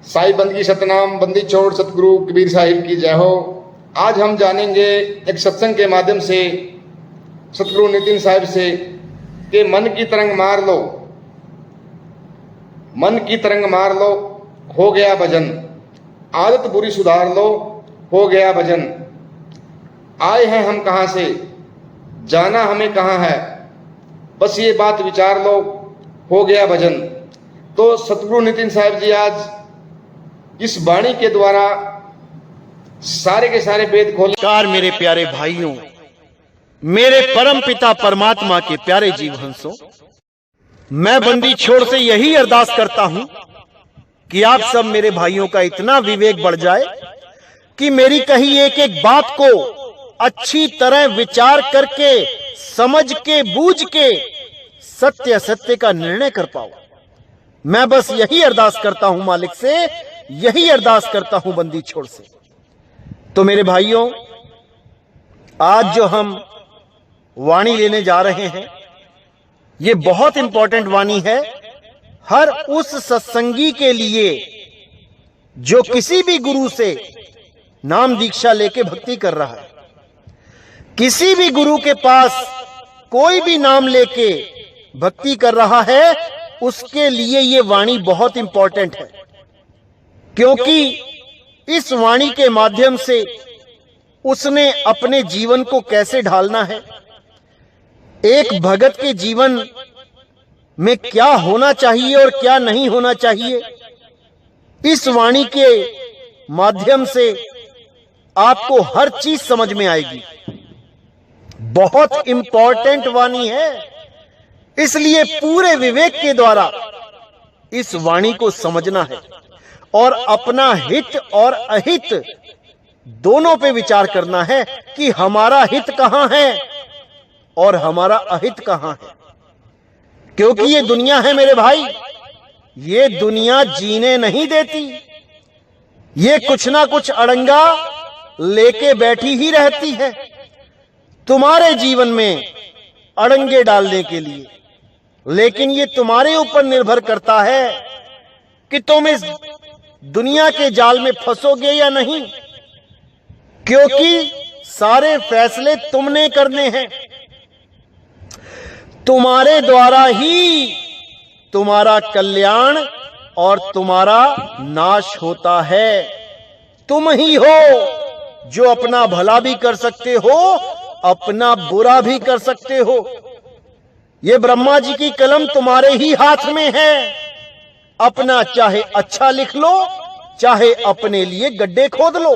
साई बंदगी सतनाम, बंदी छोड़ सतगुरु कबीर साहिब की जय हो। आज हम जानेंगे एक सत्संग के माध्यम से सतगुरु नितिन साहिब से कि मन की तरंग मार लो, मन की तरंग मार लो, हो गया भजन। आदत बुरी सुधार लो, हो गया भजन। आए हैं हम कहाँ से, जाना हमें कहाँ है, बस ये बात विचार लो, हो गया भजन। तो सतगुरु नितिन साहिब जी आज इस वाणी के द्वारा सारे के सारे वेद खोले। कार मेरे प्यारे भाइयों, मेरे परम पिता परमात्मा के प्यारे जीव हंसों, मैं बंदी छोड़ से यही अरदास करता हूं कि आप सब मेरे भाइयों का इतना विवेक बढ़ जाए कि मेरी कही एक एक बात को अच्छी तरह विचार करके, समझ के, बूझ के सत्य असत्य का निर्णय कर पाओ। मैं बस यही अरदास करता हूं मालिक से, यही अरदास करता हूं बंदी छोड़ से। तो मेरे भाइयों, आज जो हम वाणी लेने जा रहे हैं, ये बहुत इंपॉर्टेंट वाणी है हर उस सत्संगी के लिए जो किसी भी गुरु से नाम दीक्षा लेके भक्ति कर रहा है। किसी भी गुरु के पास कोई भी नाम लेके भक्ति कर रहा है, उसके लिए ये वाणी बहुत इंपॉर्टेंट है, क्योंकि इस वाणी के माध्यम से उसने अपने जीवन को कैसे ढालना है, एक भगत के जीवन में क्या होना चाहिए और क्या नहीं होना चाहिए, इस वाणी के माध्यम से आपको हर चीज समझ में आएगी। बहुत इंपॉर्टेंट वाणी है, इसलिए पूरे विवेक के द्वारा इस वाणी को समझना है और अपना हित और अहित दोनों पे विचार करना है कि हमारा हित कहां है और हमारा अहित कहां है। क्योंकि ये दुनिया है मेरे भाई, ये दुनिया जीने नहीं देती, ये कुछ ना कुछ अड़ंगा लेके बैठी ही रहती है तुम्हारे जीवन में अड़ंगे डालने के लिए। लेकिन ये तुम्हारे ऊपर निर्भर करता है कि तुम इस दुनिया के जाल में फंसोगे या नहीं, क्योंकि सारे फैसले तुमने करने हैं। तुम्हारे द्वारा ही तुम्हारा कल्याण और तुम्हारा नाश होता है। तुम ही हो जो अपना भला भी कर सकते हो, अपना बुरा भी कर सकते हो। ये ब्रह्मा जी की कलम तुम्हारे ही हाथ में है। अपना चाहे अच्छा लिख लो, चाहे अपने लिए गड्ढे खोद लो,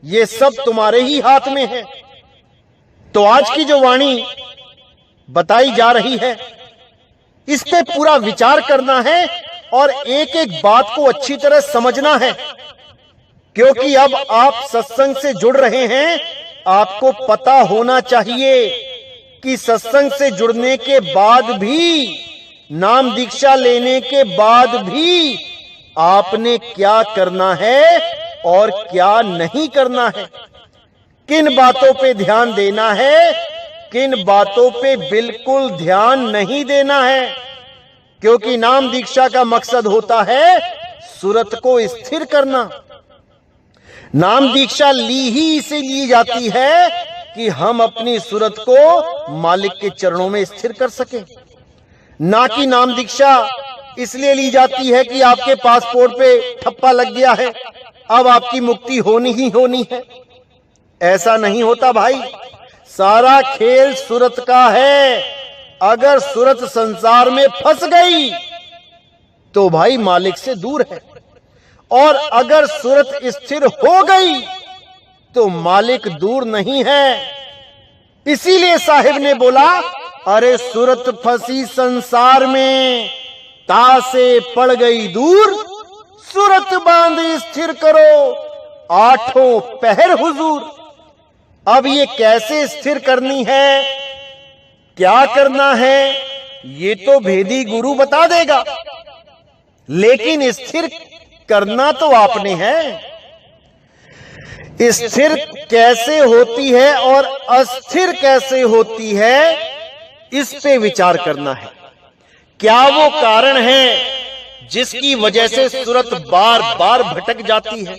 ये सब तुम्हारे ही हाथ में है। तो आज की जो वाणी बताई जा रही है, इस पे पूरा विचार करना है और एक एक बात को अच्छी तरह समझना है, क्योंकि अब आप सत्संग से जुड़ रहे हैं। आपको पता होना चाहिए कि सत्संग से जुड़ने के बाद भी, नाम दीक्षा लेने के बाद भी आपने क्या करना है और क्या नहीं करना है, किन बातों पे ध्यान देना है, किन बातों पे बिल्कुल ध्यान नहीं देना है। क्योंकि नाम दीक्षा का मकसद होता है सूरत को स्थिर करना। नाम दीक्षा ली ही इसीलिए जाती है कि हम अपनी सूरत को मालिक के चरणों में स्थिर कर सके, ना कि नाम दीक्षा इसलिए ली जाती है कि आपके पासपोर्ट पे ठप्पा लग गया है, अब आपकी मुक्ति होनी ही होनी है। ऐसा नहीं होता भाई, सारा खेल सूरत का है। अगर सूरत संसार में फंस गई तो भाई मालिक से दूर है, और अगर सूरत स्थिर हो गई तो मालिक दूर नहीं है। इसीलिए साहिब ने बोला, अरे सूरत फंसी संसार में, तासे पड़ गई दूर, सूरत बांध स्थिर करो, आठों पहर हुजूर। अब ये कैसे स्थिर करनी है, क्या करना है, ये तो भेदी गुरु बता देगा, लेकिन स्थिर करना तो आपने है। स्थिर कैसे होती है और अस्थिर कैसे होती है, इस पे विचार करना है। क्या वो कारण है जिसकी वजह से सूरत बार बार भटक जाती है।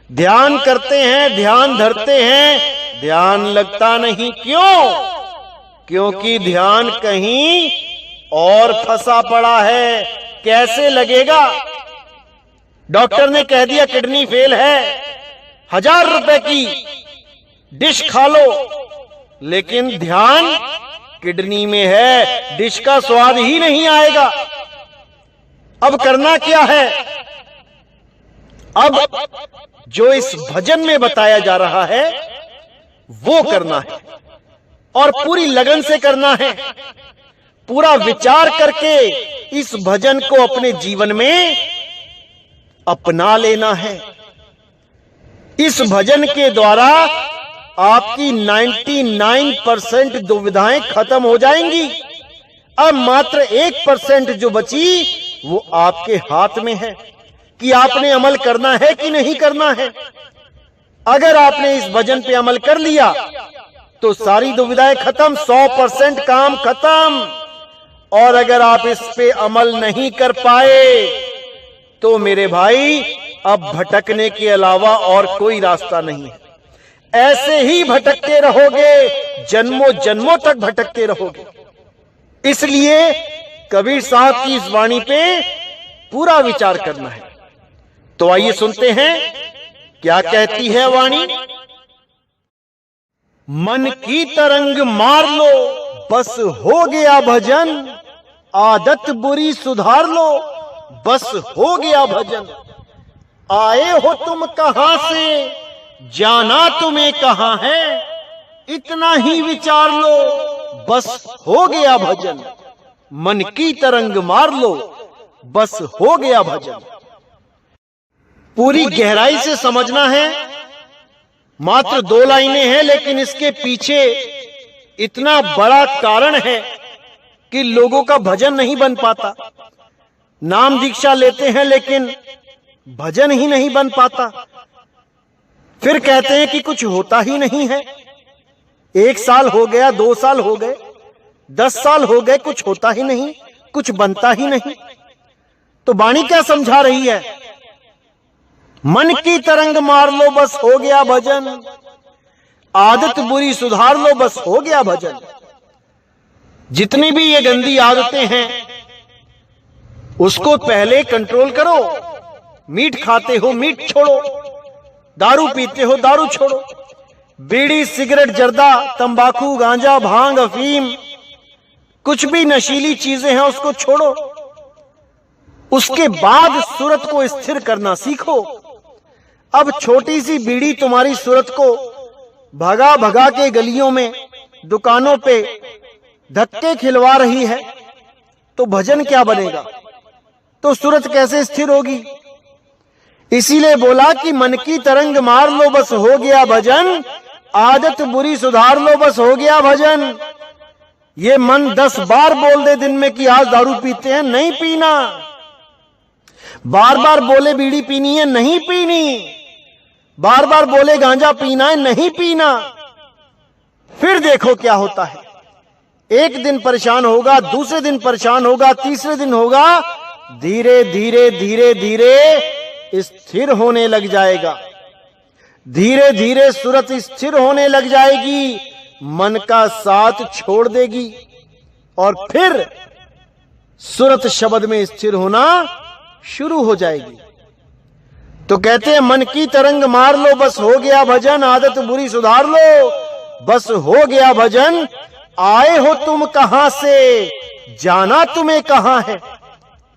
ध्यान करते हैं, ध्यान धरते हैं, ध्यान लगता नहीं। क्यों? क्योंकि ध्यान कहीं और फंसा पड़ा है। कैसे लगेगा? डॉक्टर ने कह दिया किडनी फेल है, 1000 रुपए की डिश खा लो, लेकिन ध्यान किडनी में है, डिश का स्वाद ही नहीं आएगा। अब करना क्या है? अब जो इस भजन में बताया जा रहा है वो करना है, और पूरी लगन से करना है। पूरा विचार करके इस भजन को अपने जीवन में अपना लेना है। इस भजन के द्वारा आपकी 99% दुविधाएं खत्म हो जाएंगी। अब मात्र 1% जो बची वो आपके हाथ में है कि आपने अमल करना है कि नहीं करना है। अगर आपने इस भजन पे अमल कर लिया तो सारी दुविधाएं खत्म, 100% काम खत्म। और अगर आप इस पे अमल नहीं कर पाए तो मेरे भाई अब भटकने के अलावा और कोई रास्ता नहीं है। ऐसे ही भटकते रहोगे, जन्मों जन्मों तक भटकते रहोगे। इसलिए कबीर साहब की इस वाणी पे पूरा विचार करना है। तो आइए सुनते हैं क्या कहती है वाणी। मन की तरंग मार लो, बस हो गया भजन, आदत बुरी सुधार लो, बस हो गया भजन। आए हो तुम कहां से, जाना तुम्हें कहां है, इतना ही विचार लो, बस हो गया भजन। मन की तरंग मार लो, बस हो गया भजन। पूरी गहराई से समझना है। मात्र 2 लाइनें हैं, लेकिन इसके पीछे इतना बड़ा कारण है कि लोगों का भजन नहीं बन पाता। नाम दीक्षा लेते हैं लेकिन भजन ही नहीं बन पाता। फिर कहते हैं कि कुछ होता ही नहीं है। 1 साल हो गया, 2 साल हो गए, 10 साल हो गए, कुछ होता ही नहीं, कुछ बनता ही नहीं। तो वाणी क्या समझा रही है? मन की तरंग मार लो, बस हो गया भजन, आदत बुरी सुधार लो, बस हो गया भजन। जितनी भी ये गंदी आदतें हैं उसको पहले कंट्रोल करो। मीट खाते हो, मीट छोड़ो। दारू पीते हो, दारू छोड़ो। बीड़ी, सिगरेट, जर्दा, तंबाकू, गांजा, भांग, अफीम, कुछ भी नशीली चीजें हैं उसको छोड़ो। उसके बाद सूरत को स्थिर करना सीखो। अब छोटी सी बीड़ी तुम्हारी सूरत को भगा भगा के गलियों में, दुकानों पे धक्के खिलवा रही है, तो भजन क्या बनेगा? तो सूरत कैसे स्थिर होगी? इसीलिए बोला कि मन की तरंग मार लो, बस हो गया भजन, आदत बुरी सुधार लो, बस हो गया भजन। ये मन 10 बार बोल दे दिन में कि आज दारू पीते हैं, नहीं पीना। बार बार बोले बीड़ी पीनी है, नहीं पीनी। बार बार बोले गांजा पीना है, नहीं पीना। फिर देखो क्या होता है। एक दिन परेशान होगा, दूसरे दिन परेशान होगा, तीसरे दिन होगा, धीरे धीरे धीरे धीरे स्थिर होने लग जाएगा। धीरे धीरे सूरत स्थिर होने लग जाएगी, मन का साथ छोड़ देगी और फिर सूरत शब्द में स्थिर होना शुरू हो जाएगी। तो कहते हैं मन की तरंग मार लो, बस हो गया भजन, आदत बुरी सुधार लो, बस हो गया भजन। आए हो तुम कहां से, जाना तुम्हें कहां है,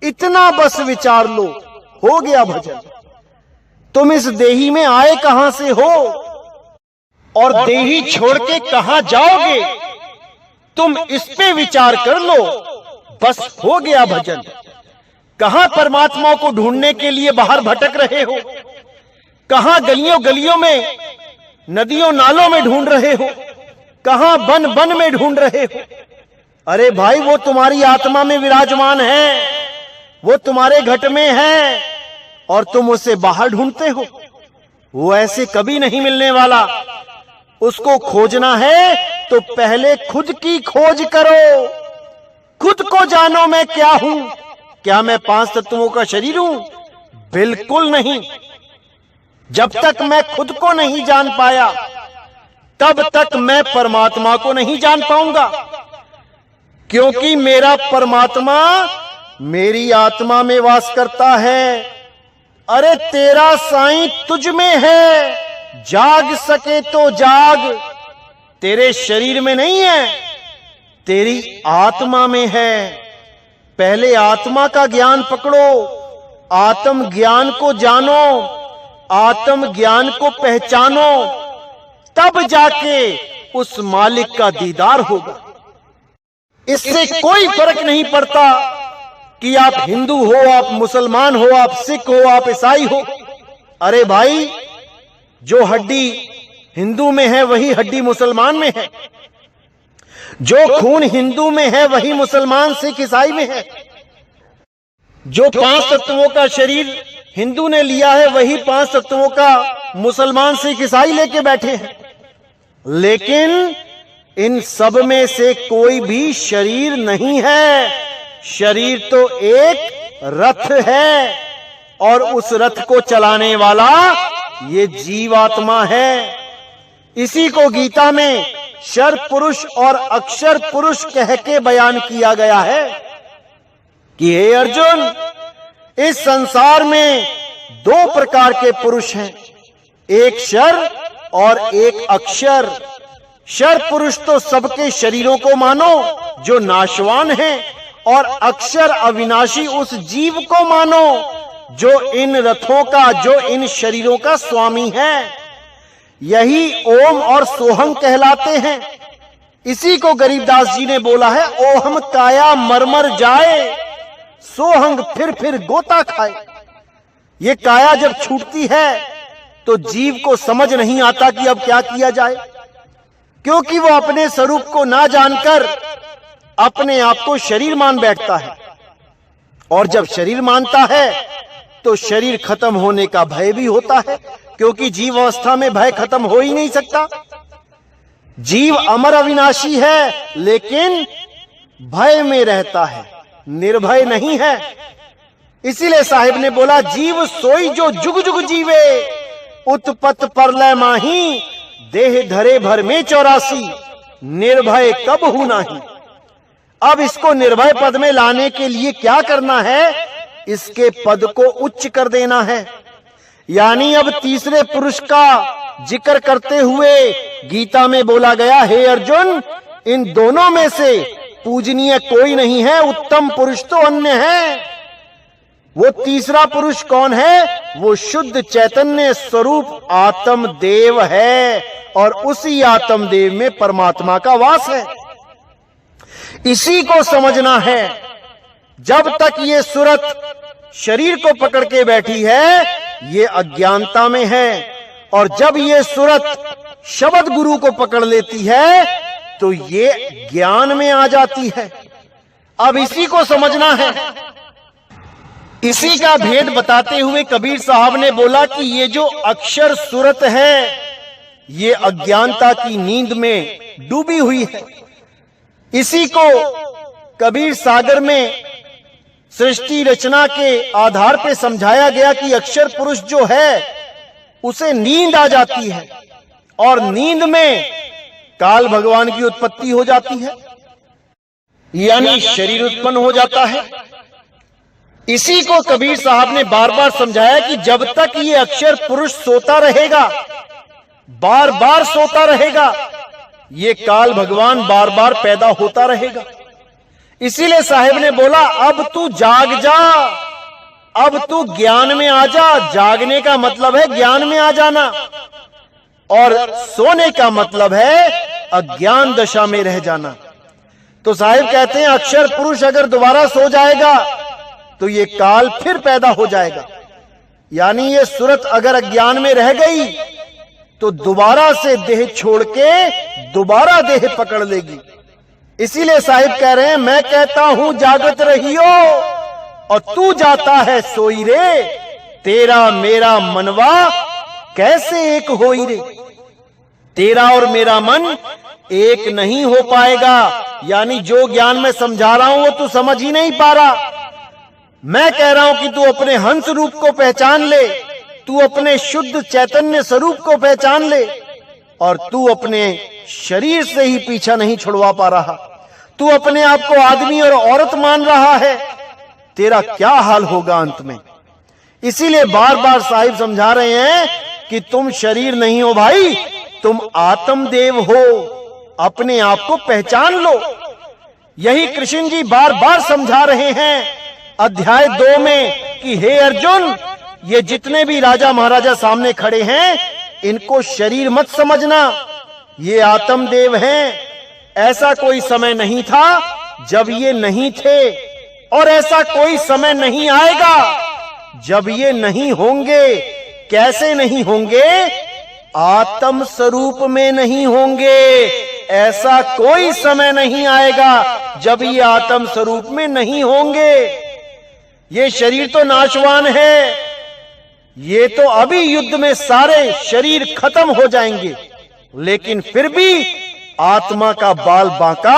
इतना बस विचार लो, हो गया भजन। तुम इस देही में आए कहां से हो और देही छोड़ के कहां जाओगे, तुम इस पे विचार कर लो, बस हो गया भजन। कहां परमात्मा को ढूंढने के लिए बाहर भटक रहे हो, कहां गलियों गलियों में, नदियों नालों में ढूंढ रहे हो, कहां बन बन में ढूंढ रहे हो। अरे भाई, वो तुम्हारी आत्मा में विराजमान है, वो तुम्हारे घट में है और तुम उसे बाहर ढूंढते हो। वो ऐसे कभी नहीं मिलने वाला। उसको खोजना है तो पहले खुद की खोज करो। खुद को जानो मैं क्या हूं, क्या मैं 5 तत्वों का शरीर हूं? बिल्कुल नहीं। जब तक मैं खुद को नहीं जान पाया तब तक मैं परमात्मा को नहीं जान पाऊंगा, क्योंकि मेरा परमात्मा मेरी आत्मा में वास करता है। अरे तेरा साईं तुझ में है, जाग सके तो जाग। तेरे शरीर में नहीं है, तेरी आत्मा में है। पहले आत्मा का ज्ञान पकड़ो, आत्म ज्ञान को जानो, आत्म ज्ञान को पहचानो, तब जाके उस मालिक का दीदार होगा। इससे कोई फर्क नहीं पड़ता कि आप हिंदू हो, आप मुसलमान हो, आप सिख हो, आप ईसाई हो। अरे भाई, जो हड्डी हिंदू में है वही हड्डी मुसलमान में है, जो खून हिंदू में है वही मुसलमान सिख ईसाई में है, जो 5 तत्वों का शरीर हिंदू ने लिया है वही 5 तत्वों का मुसलमान सिख ईसाई लेके बैठे हैं। लेकिन इन सब में से कोई भी शरीर नहीं है। शरीर तो एक रथ है और उस रथ को चलाने वाला ये जीवात्मा है। इसी को गीता में शर पुरुष और अक्षर पुरुष कह के बयान किया गया है कि हे अर्जुन, इस संसार में 2 प्रकार के पुरुष हैं, एक शर और एक अक्षर। शर पुरुष तो सबके शरीरों को मानो जो नाशवान हैं, और अक्षर अविनाशी उस जीव को मानो जो इन रथों का, जो इन शरीरों का स्वामी है। यही ओम और सोहम कहलाते हैं। इसी को गरीबदास जी ने बोला है, ओहम काया मरमर जाए, सोहंग फिर गोता खाए। ये काया जब छूटती है तो जीव को समझ नहीं आता कि अब क्या किया जाए, क्योंकि वो अपने स्वरूप को ना जानकर अपने आप को शरीर मान बैठता है। और जब शरीर मानता है तो शरीर खत्म होने का भय भी होता है, क्योंकि जीव अवस्था में भय खत्म हो ही नहीं सकता। जीव अमर अविनाशी है, लेकिन भय में रहता है, निर्भय नहीं है। इसीलिए साहिब ने बोला, जीव सोई जो जुग जुग जीवे, उत्पत परलय माही, देह धरे भर में 84, निर्भय कब हूं नाही। अब इसको निर्भय पद में लाने के लिए क्या करना है? इसके पद को उच्च कर देना है। यानी अब तीसरे पुरुष का जिक्र करते हुए गीता में बोला गया, हे अर्जुन, इन दोनों में से पूजनीय कोई नहीं है, उत्तम पुरुष तो अन्य है। वो तीसरा पुरुष कौन है? वो शुद्ध चैतन्य स्वरूप आत्म देव है, और उसी आत्म देव में परमात्मा का वास है। इसी को समझना है। जब तक ये सूरत शरीर को पकड़ के बैठी है, ये अज्ञानता में है, और जब ये सूरत शब्द गुरु को पकड़ लेती है तो ये ज्ञान में आ जाती है। अब इसी को समझना है। इसी का भेद बताते हुए कबीर साहब ने बोला कि ये जो अक्षर सूरत है, ये अज्ञानता की नींद में डूबी हुई है। इसी को कबीर सागर में सृष्टि रचना के आधार पे समझाया गया कि अक्षर पुरुष जो है उसे नींद आ जाती है, और नींद में काल भगवान की उत्पत्ति हो जाती है, यानी शरीर उत्पन्न हो जाता है। इसी को कबीर साहब ने बार बार समझाया कि जब तक ये अक्षर पुरुष सोता रहेगा, बार बार सोता रहेगा, ये काल भगवान बार बार पैदा होता रहेगा। इसीलिए साहिब ने बोला, अब तू जाग जा, अब तू ज्ञान में आ जा। जागने का मतलब है ज्ञान में आ जाना, और सोने का मतलब है अज्ञान दशा में रह जाना। तो साहिब कहते हैं, अक्षर पुरुष अगर दोबारा सो जाएगा तो ये काल फिर पैदा हो जाएगा। यानी ये सूरत अगर अज्ञान में रह गई तो दोबारा से देह छोड़ के दोबारा देह पकड़ लेगी। इसीलिए साहिब कह रहे हैं, मैं कहता हूं जागत रहियो और तू जाता है सोई रे, तेरा मेरा मनवा कैसे एक होई रे। तेरा और मेरा मन एक नहीं हो पाएगा। यानी जो ज्ञान में समझा रहा हूं वो तू समझ ही नहीं पा रहा। मैं कह रहा हूं कि तू अपने हंस रूप को पहचान ले, तू अपने शुद्ध चैतन्य स्वरूप को पहचान ले, और तू अपने शरीर से ही पीछा नहीं छुड़वा पा रहा। तू अपने आप को आदमी और औरत मान रहा है, तेरा क्या हाल होगा अंत में। इसीलिए बार बार साहिब समझा रहे हैं कि तुम शरीर नहीं हो भाई, तुम आत्मदेव हो, अपने आप को पहचान लो। यही कृष्ण जी बार बार समझा रहे हैं अध्याय 2 में कि हे अर्जुन, ये जितने भी राजा महाराजा सामने खड़े हैं, इनको शरीर मत समझना, ये आत्मदेव हैं। ऐसा कोई समय नहीं था जब ये नहीं थे, और ऐसा कोई समय नहीं आएगा जब ये नहीं होंगे। कैसे नहीं होंगे? आत्म स्वरूप में नहीं होंगे। ऐसा कोई समय नहीं आएगा जब ये आत्म स्वरूप में नहीं होंगे। ये शरीर तो नाशवान है, ये तो अभी युद्ध में सारे शरीर खत्म हो जाएंगे, लेकिन फिर भी आत्मा का बाल बांका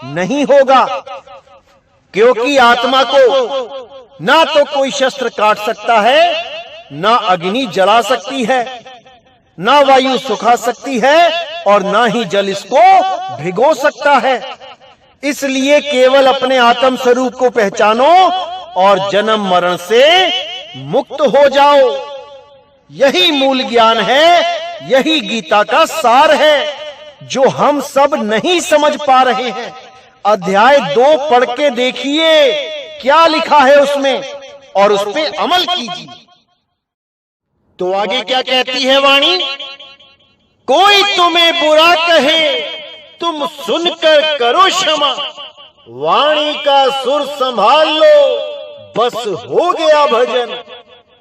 नहीं होगा, क्योंकि आत्मा को ना तो कोई शस्त्र काट सकता है, ना अग्नि जला सकती है, ना वायु सुखा सकती है, और ना ही जल इसको भिगो सकता है। इसलिए केवल अपने आत्म स्वरूप को पहचानो और जन्म मरण से मुक्त हो जाओ। यही मूल ज्ञान है, यही गीता का सार है, जो हम सब नहीं समझ पा रहे हैं। अध्याय 2 पढ़ के देखिए क्या लिखा है उसमें, और उस पे अमल कीजिए। तो आगे क्या कहती है वाणी? कोई तुम्हें बुरा कहे तुम सुनकर करो क्षमा, वाणी का सुर संभाल लो, बस हो गया भजन,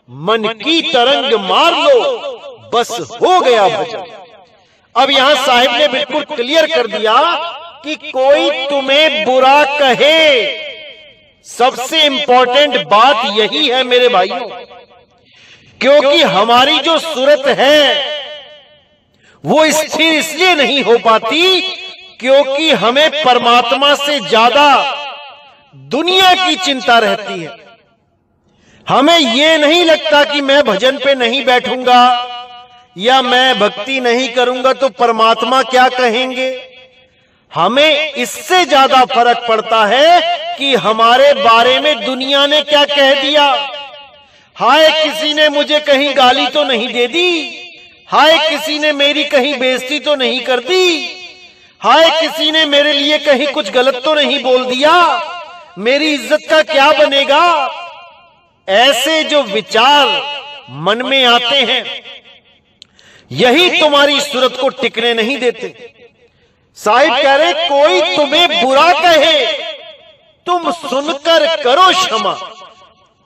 मन की तरंग मार लो, बस हो गया भजन। अब यहां साहिब ने बिल्कुल क्लियर कर दिया कि कोई तुम्हें बुरा कहे। सबसे इंपॉर्टेंट बात यही है मेरे भाइयों, क्योंकि हमारी जो सूरत है वो स्थिर इसलिए नहीं हो पाती क्योंकि हमें परमात्मा से ज्यादा दुनिया की चिंता रहती है। हमें यह नहीं लगता कि मैं भजन पे नहीं बैठूंगा या मैं भक्ति नहीं करूंगा तो परमात्मा क्या कहेंगे। हमें इससे ज्यादा फर्क पड़ता है कि हमारे बारे में दुनिया ने क्या कह दिया। हाय किसी ने मुझे कहीं गाली तो नहीं दे दी, हाय किसी ने मेरी कहीं बेइज्जती तो नहीं कर दी, हाय किसी ने मेरे लिए कहीं कुछ गलत तो नहीं बोल दिया, मेरी इज्जत का क्या बनेगा। ऐसे जो विचार मन में आते हैं यही तुम्हारी सूरत को टिकने नहीं देते। साहिब कह रहे कोई तुम्हें बुरा कहे तुम सुनकर करो क्षमा।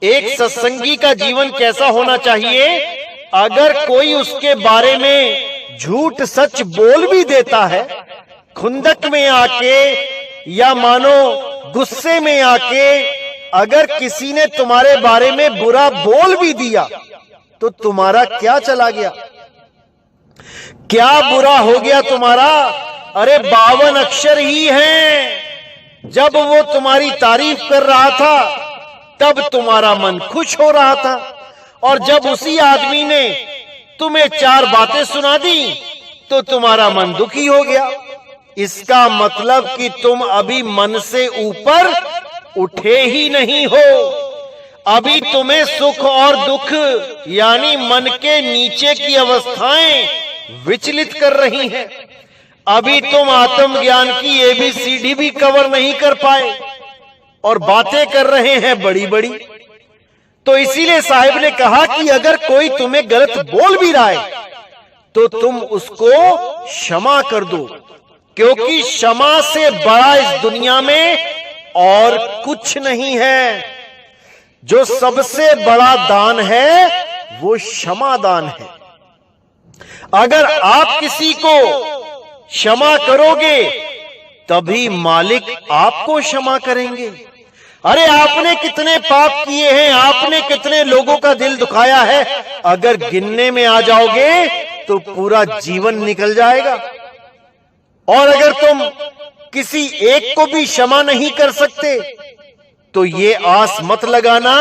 एक सत्संगी का जीवन कैसा होना चाहिए? अगर कोई उसके बारे में झूठ सच बोल भी देता है, खुंदक में आके या मानो गुस्से में आके अगर किसी ने तुम्हारे बारे में बुरा बोल भी दिया तो तुम्हारा क्या चला गया, क्या बुरा हो गया तुम्हारा? अरे 52 अक्षर ही हैं। जब वो तुम्हारी तारीफ कर रहा था तब तुम्हारा मन खुश हो रहा था, और जब उसी आदमी ने तुम्हें 4 बातें सुना दी तो तुम्हारा मन दुखी हो गया। इसका मतलब कि तुम अभी मन से ऊपर उठे ही नहीं हो। अभी तुम्हें सुख और दुख यानी मन के नीचे की अवस्थाएं विचलित कर रही हैं। अभी तुम आत्मज्ञान की ABCD भी कवर नहीं कर पाए और बातें कर रहे हैं बड़ी बड़ी। तो इसीलिए साहिब ने कहा कि अगर कोई तुम्हें गलत बोल भी रहा है तो तुम उसको क्षमा कर दो, क्योंकि क्षमा से बड़ा इस दुनिया में और कुछ नहीं है। जो सबसे बड़ा दान है वो क्षमा दान है। अगर आप किसी को क्षमा करोगे तभी मालिक आपको क्षमा करेंगे। अरे आपने कितने पाप किए हैं, आपने कितने लोगों का दिल दुखाया है, अगर गिनने में आ जाओगे तो पूरा जीवन निकल जाएगा। और अगर तुम किसी एक को भी क्षमा नहीं कर सकते तो ये आस मत लगाना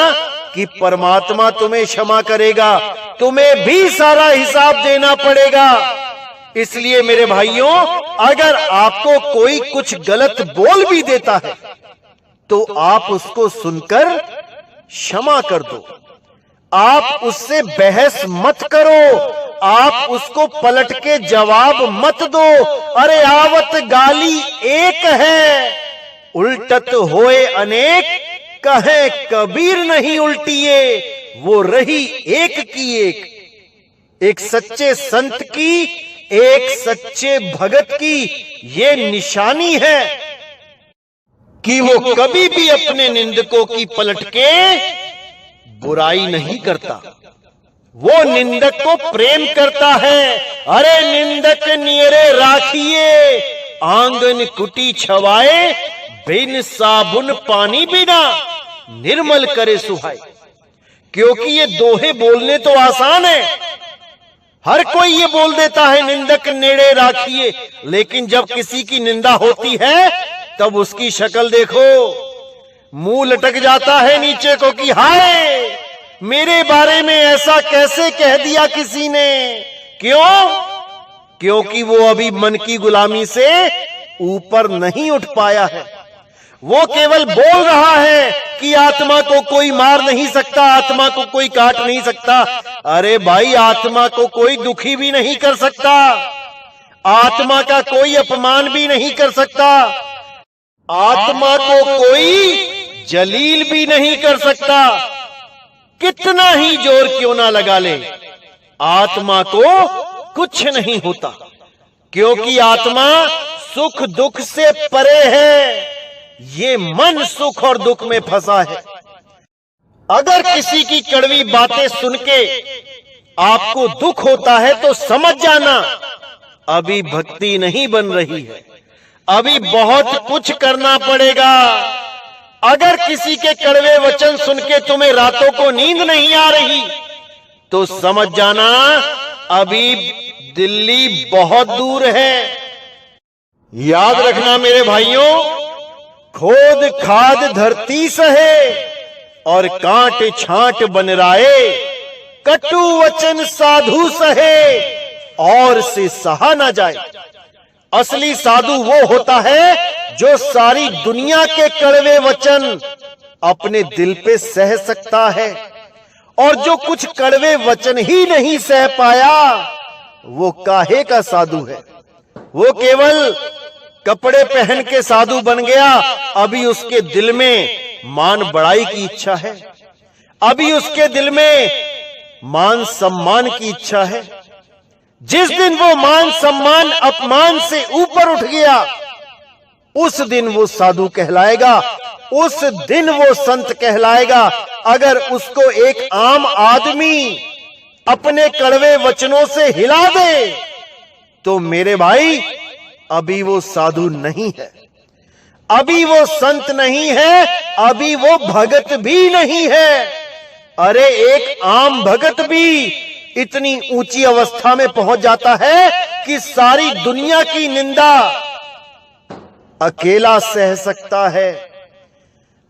कि परमात्मा तुम्हें क्षमा करेगा, तुम्हें भी सारा हिसाब देना पड़ेगा। इसलिए मेरे भाइयों, अगर आपको कोई कुछ गलत बोल भी देता है तो आप उसको सुनकर क्षमा कर दो। आप उससे बहस मत करो, आप उसको पलट के जवाब मत दो। अरे आवत गाली एक है, उल्टत होए अनेक, कहे कबीर नहीं उल्टिए, वो रही एक की एक सच्चे संत की, एक सच्चे भगत की ये निशानी है कि वो कभी भी अपने निंदकों की पलट के बुराई नहीं करता, वो निंदक को प्रेम करता है। अरे निंदक नियरे राखिए, आंगन कुटी छवाए, बिन साबुन पानी बिना निर्मल करे सुहाए। क्योंकि ये दोहे बोलने तो आसान है, हर कोई ये बोल देता है निंदक नेड़े राखिए, लेकिन जब किसी की निंदा होती है तब उसकी शक्ल देखो, मुंह लटक जाता है नीचे को कि हाय, मेरे बारे में ऐसा कैसे कह दिया किसी ने। क्यों? क्योंकि वो अभी मन की गुलामी से ऊपर नहीं उठ पाया है। वो केवल बोल रहा है कि आत्मा को कोई मार नहीं सकता, आत्मा को कोई काट नहीं सकता। अरे भाई, आत्मा को कोई दुखी भी नहीं कर सकता, आत्मा का कोई अपमान भी नहीं कर सकता, आत्मा को कोई जलील भी नहीं कर सकता। कितना ही जोर क्यों ना लगा ले, आत्मा को कुछ नहीं होता, क्योंकि आत्मा सुख दुख से परे है। ये मन सुख और दुख में फंसा है। अगर किसी की कड़वी बातें सुन के आपको दुख होता है तो समझ जाना अभी भक्ति नहीं बन रही है, अभी बहुत कुछ करना पड़ेगा। अगर किसी के कड़वे वचन सुन के तुम्हें रातों को नींद नहीं आ रही तो समझ जाना अभी दिल्ली बहुत दूर है। याद रखना मेरे भाइयों, खोद खाद धरती सहे और कांट छांट बनराए, कटु वचन साधु सहे और से सहा ना जाए। असली साधु वो होता है जो सारी दुनिया के कड़वे वचन अपने दिल पे सह सकता है, और जो कुछ कड़वे वचन ही नहीं सह पाया वो काहे का साधु है। वो केवल कपड़े पहन के साधु बन गया, अभी उसके दिल में मान बढ़ाई की इच्छा है, अभी उसके दिल में मान सम्मान की इच्छा है। जिस दिन वो मान सम्मान अपमान से ऊपर उठ गया उस दिन वो साधु कहलाएगा, उस दिन वो संत कहलाएगा। अगर उसको एक आम आदमी अपने कड़वे वचनों से हिला दे तो मेरे भाई अभी वो साधु नहीं है, अभी वो संत नहीं है, अभी वो भगत भी नहीं है। अरे एक आम भगत भी इतनी ऊंची अवस्था में पहुंच जाता है कि सारी दुनिया की निंदा अकेला सह सकता है।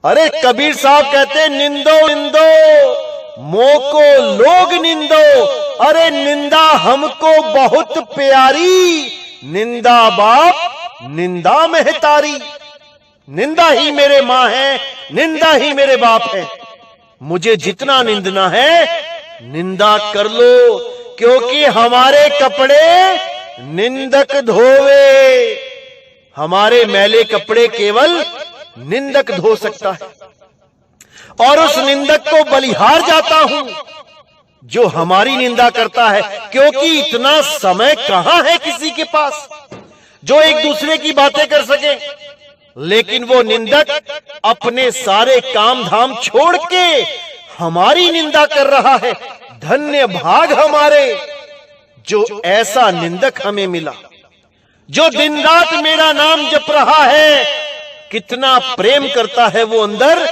अरे कबीर साहब कहते निंदो निंदो मोको लोग निंदो, अरे निंदा हमको बहुत प्यारी, निंदा बाप निंदा महतारी। निंदा ही मेरे माँ है, निंदा ही मेरे बाप है। मुझे जितना निंदना है निंदा कर लो, क्योंकि हमारे कपड़े निंदक धोवे, हमारे मैले कपड़े केवल निंदक धो सकता है। और उस निंदक को बलिहार जाता हूं जो हमारी निंदा करता है, क्योंकि इतना समय कहां है किसी के पास जो एक दूसरे की बातें कर सके। लेकिन वो निंदक अपने सारे काम धाम छोड़ के हमारी निंदा कर रहा है। धन्य भाग हमारे जो ऐसा निंदक हमें मिला, जो दिन रात मेरा नाम जप रहा है। कितना प्रेम करता है वो अंदर,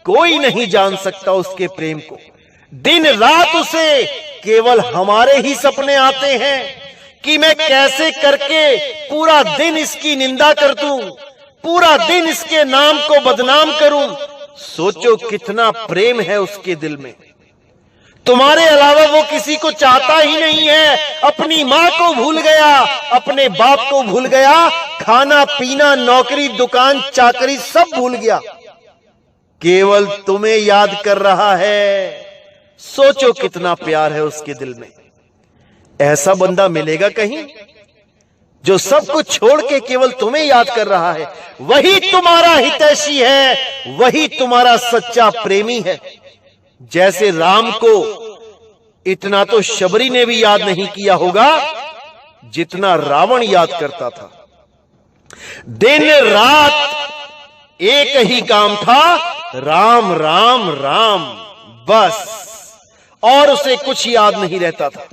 कोई नहीं जान सकता उसके प्रेम को। दिन रात उसे केवल हमारे ही सपने आते हैं कि मैं कैसे करके पूरा दिन इसकी निंदा कर दूं, पूरा दिन इसके नाम को बदनाम करूं, सोचो कितना प्रेम है उसके दिल में। तुम्हारे अलावा वो किसी को चाहता ही नहीं है। अपनी मां को भूल गया, अपने बाप को भूल गया, खाना पीना, नौकरी, दुकान, चाकरी सब भूल गया, केवल तुम्हें याद कर रहा है। सोचो कितना प्यार है उसके दिल में। ऐसा बंदा मिलेगा कहीं जो सब कुछ छोड़ के केवल तुम्हें याद कर रहा है? वही तुम्हारा हितैषी है, वही तुम्हारा सच्चा प्रेमी है। जैसे राम को इतना तो शबरी ने भी याद नहीं किया होगा जितना रावण याद करता था। दिन रात एक ही काम था, राम राम राम, बस, और उसे कुछ याद नहीं रहता था।